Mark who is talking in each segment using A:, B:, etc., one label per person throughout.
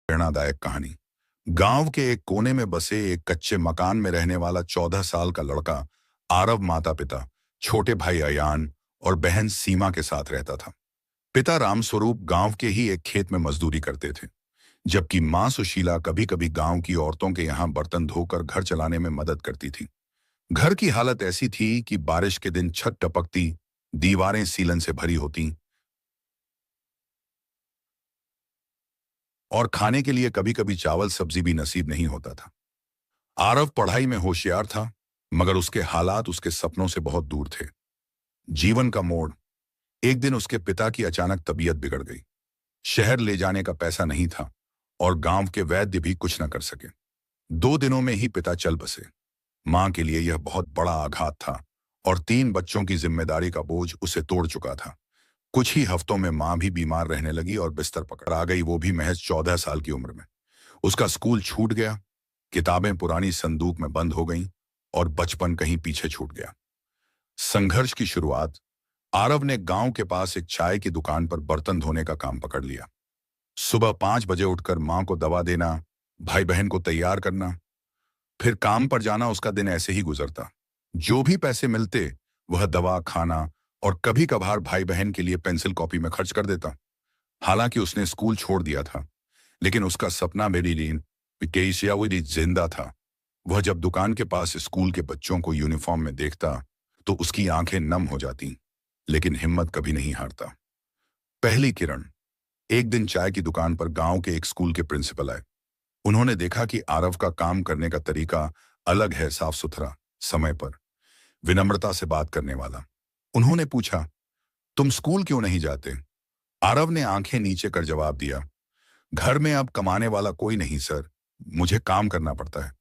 A: प्रेरणादायक कहानी। गांव के एक कोने में बसे एक कच्चे मकान में रहने वाला 14 साल का लड़का आरव माता पिता, छोटे भाई अयान और बहन सीमा के साथ रहता था। पिता रामस्वरूप गांव के ही एक खेत में मजदूरी करते थे, जबकि मां सुशीला कभी कभी गांव की औरतों के यहाँ बर्तन धोकर घर चलाने में मदद करती थी। घर की हालत ऐसी थी कि बारिश के दिन छत टपकती, दीवारें सीलन से भरी होती और खाने के लिए कभी कभी चावल सब्जी भी नसीब नहीं होता था। आरव पढ़ाई में होशियार था, मगर उसके हालात उसके सपनों से बहुत दूर थे। जीवन का मोड़। एक दिन उसके पिता की अचानक तबीयत बिगड़ गई। शहर ले जाने का पैसा नहीं था और गांव के वैद्य भी कुछ न कर सके। 2 दिनों में ही पिता चल बसे। मां के लिए यह बहुत बड़ा आघात था और 3 बच्चों की जिम्मेदारी का बोझ उसे तोड़ चुका था। कुछ ही हफ्तों में मां भी बीमार रहने लगी और बिस्तर पकड़ आ गई, वो भी महज 14 साल की उम्र में। उसका स्कूल छूट गया, किताबें पुरानी संदूक में बंद हो गईं और बचपन कहीं पीछे छूट गया। संघर्ष की शुरुआत। आरव ने गांव के पास एक चाय की दुकान पर बर्तन धोने का काम पकड़ लिया। सुबह 5 बजे उठकर मां को दवा देना, भाई बहन को तैयार करना, फिर काम पर जाना। उसका दिन ऐसे ही गुजरता। जो भी पैसे मिलते वह दवा, खाना और कभी कभार भाई बहन के लिए पेंसिल कॉपी में खर्च कर देता। हालांकि उसने स्कूल छोड़ दिया था, लेकिन उसका सपना मेरीलीन विकेशियावरी जिंदा था। वह जब दुकान के पास स्कूल के बच्चों को यूनिफॉर्म में देखता तो उसकी आंखें नम हो जाती, लेकिन हिम्मत कभी नहीं हारता। पहली किरण। एक दिन चाय की दुकान पर गांव के एक स्कूल के प्रिंसिपल आए। उन्होंने देखा कि आरव का काम करने का तरीका अलग है, साफ सुथरा, समय पर, विनम्रता से बात करने वाला। उन्होंने पूछा, तुम स्कूल क्यों नहीं जाते? आरव ने आंखें नीचे कर जवाब दिया, घर में अब कमाने वाला कोई नहीं सर, मुझे काम करना पड़ता है।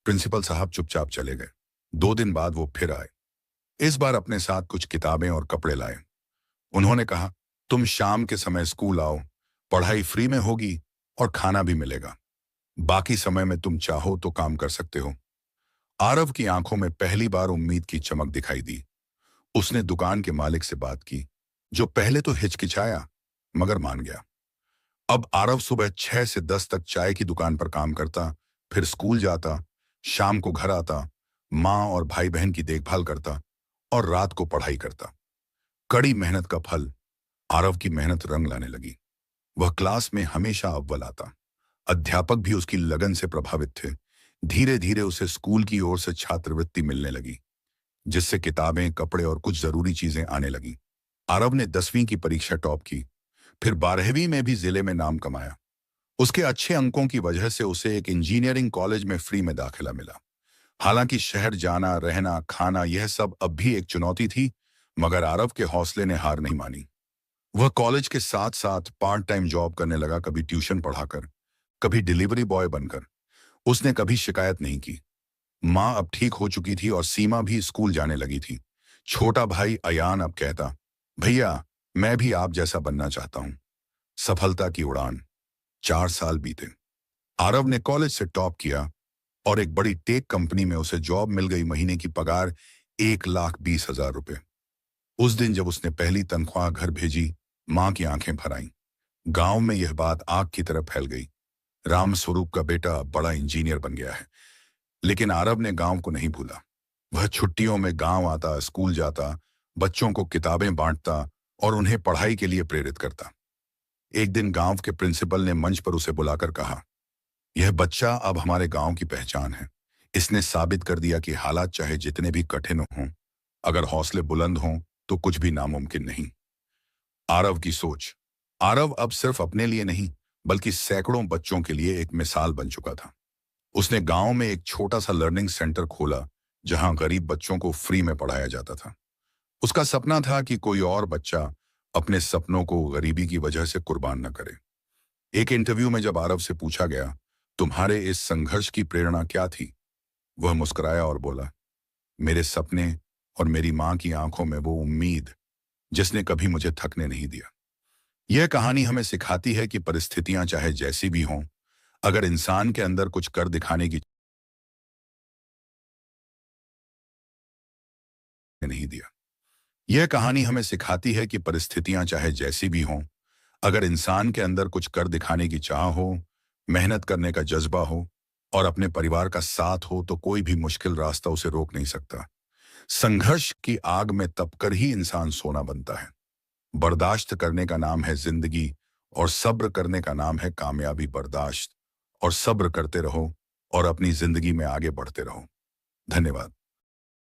A: प्रिंसिपल साहब चुपचाप चले गए। 2 दिन बाद वो फिर आए। इस बार अपने साथ कुछ किताबें और कपड़े लाए। उन्होंने कहा, तुम शाम के समय स्कूल आओ, पढ़ाई फ्री में होगी और खाना भी मिलेगा। बाकी समय में तुम चाहो तो काम कर सकते हो। आरव की आंखों में पहली बार उम्मीद की चमक दिखाई दी। उसने दुकान के मालिक से बात की, जो पहले तो हिचकिचाया मगर मान गया। अब आरव सुबह 6 से 10 तक चाय की दुकान पर काम करता, फिर स्कूल जाता, शाम को घर आता, माँ और भाई बहन की देखभाल करता और रात को पढ़ाई करता। कड़ी मेहनत का फल। आरव की मेहनत रंग लाने लगी। वह क्लास में हमेशा अव्वल आता। अध्यापक भी उसकी लगन से प्रभावित थे। धीरे धीरे उसे स्कूल की ओर से छात्रवृत्ति मिलने लगी, जिससे किताबें, कपड़े और कुछ जरूरी चीजें आने लगी। आरव ने 10वीं की परीक्षा टॉप की, फिर 12वीं में भी जिले में नाम कमाया। उसके अच्छे अंकों की वजह से उसे एक इंजीनियरिंग कॉलेज में फ्री में दाखिला मिला। हालांकि शहर जाना, रहना, खाना यह सब अब भी एक चुनौती थी, मगर आरव के हौसले ने हार नहीं मानी। वह कॉलेज के साथ साथ पार्ट टाइम जॉब करने लगा, कभी ट्यूशन पढ़ाकर, कभी डिलीवरी बॉय बनकर। उसने कभी शिकायत नहीं की। माँ अब ठीक हो चुकी थी और सीमा भी स्कूल जाने लगी थी। छोटा भाई अयान अब कहता, भैया मैं भी आप जैसा बनना चाहता हूं। सफलता की उड़ान। 4 साल बीते। आरव ने कॉलेज से टॉप किया और एक बड़ी टेक कंपनी में उसे जॉब मिल गई। महीने की पगार 1,20,000 रुपए। उस दिन जब उसने पहली तनख्वाह घर भेजी, मां की आंखें भर आईं। गांव में यह बात आग की तरह फैल गई। रामस्वरूप का बेटा बड़ा इंजीनियर बन गया है। लेकिन आरव ने गांव को नहीं भूला। वह छुट्टियों में गांव आता, स्कूल जाता, बच्चों को किताबें बांटता और उन्हें पढ़ाई के लिए प्रेरित करता। एक दिन गांव के प्रिंसिपल ने मंच पर उसे बुलाकर कहा, यह बच्चा अब हमारे गांव की पहचान है। इसने साबित कर दिया कि हालात चाहे जितने भी कठिन हों, अगर हौसले बुलंद हों तो कुछ भी नामुमकिन नहीं। आरव की सोच। आरव अब सिर्फ अपने लिए नहीं, बल्कि सैकड़ों बच्चों के लिए एक मिसाल बन चुका था। उसने गांव में एक छोटा सा लर्निंग सेंटर खोला, जहां गरीब बच्चों को फ्री में पढ़ाया जाता था। उसका सपना था कि कोई और बच्चा अपने सपनों को गरीबी की वजह से कुर्बान न करे। एक इंटरव्यू में जब आरव से पूछा गया, तुम्हारे इस संघर्ष की प्रेरणा क्या थी, वह मुस्कुराया और बोला, मेरे सपने और मेरी मां की आंखों में वो उम्मीद जिसने कभी मुझे थकने नहीं दिया। यह कहानी हमें सिखाती है कि परिस्थितियां चाहे जैसी भी हों, अगर इंसान के अंदर कुछ कर दिखाने की नहीं दिया। यह कहानी हमें सिखाती है कि परिस्थितियां चाहे जैसी भी हों, अगर इंसान के अंदर कुछ कर दिखाने की चाह हो, मेहनत करने का जज्बा हो और अपने परिवार का साथ हो तो कोई भी मुश्किल रास्ता उसे रोक नहीं सकता। संघर्ष की आग में तपकर ही इंसान सोना बनता है। बर्दाश्त करने का नाम है जिंदगी और सब्र करने का नाम है कामयाबी। बर्दाश्त और सब्र करते रहो और अपनी जिंदगी में आगे बढ़ते रहो। धन्यवाद।